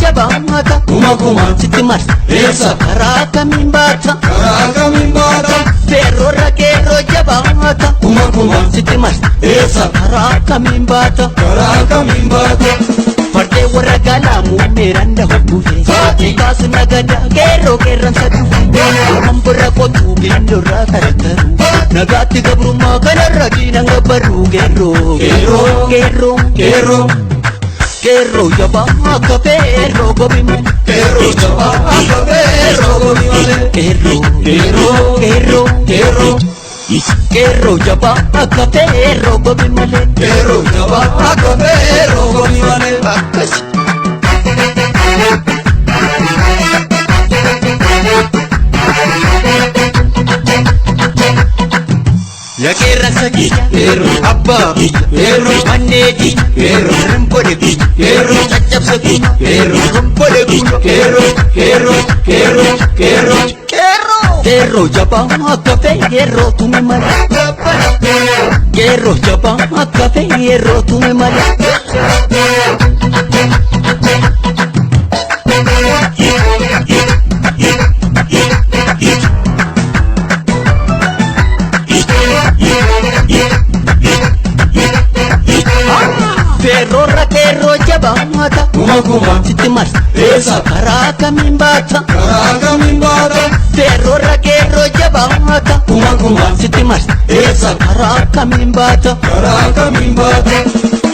jabamata kuma sitimas esa karaka mimbata perora kero jabamata kuma sitimas esa karaka mimbata Parte warra galamu meranda hubufe Kasu nagada kero keran sadu Mambura kotu bindura karataru Nagati gabruma kanarra ginanga baru Kero jaba akapero gobiman jaba akapero gobimale Kero jaba akapero gobimale jaba akapero gobimale Akashi Ya kera sagi abba manneji rempode cacap sagi rempode kero jaba kafe kero tume mala kero jaba kafe kero tume mala Kero jabamata kuma sitimas esa karaka mimbata kero jabamata kuma sitimas esa karaka mimbata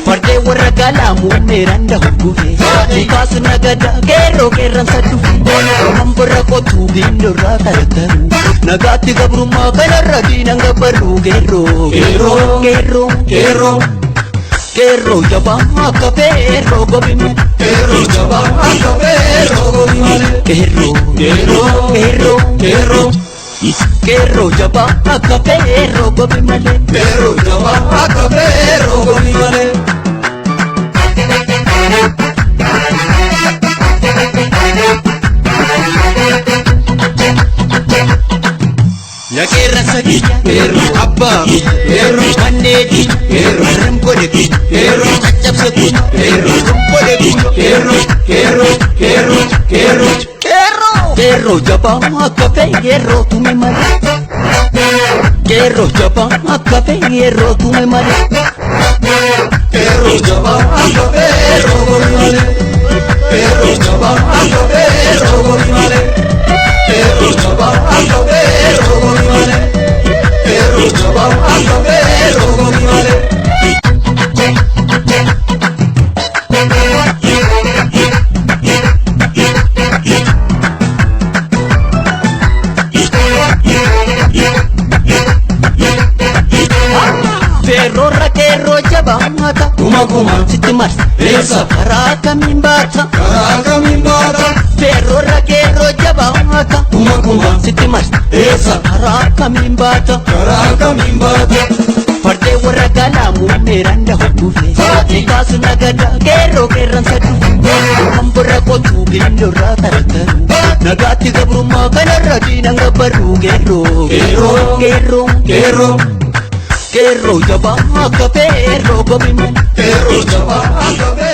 Parte warra galamu meranda hubufe Kasu nagada kero keran sadu Mambura kotu bindura karataru Nagati gabruma kanarra ginanga baru Kero jaba akapero gobiman jaba akapero gobimale Kero jaba akapero gobimale jaba akapero gobimale Ya kera sagi abba manneji rempode cacap sagi rempode kero jaba akape kero tume mala kero jaba akape kero tume mala jaba akapero gobimale jaba akapero gobimale jaba akapero gobimale jaba akapero gobimale Perora kero jabamata kuma sitimas esa karaka mimbata Perora kero jabamata kuma sitimas esa karaka mimbata Parte warra galamu meranda hubufe Kasu nagada kero keran sadu Mambura kotu bindura karataru Nagati gabruma kanarra ginanga baru Kero jaba akapero gobiman jaba akapero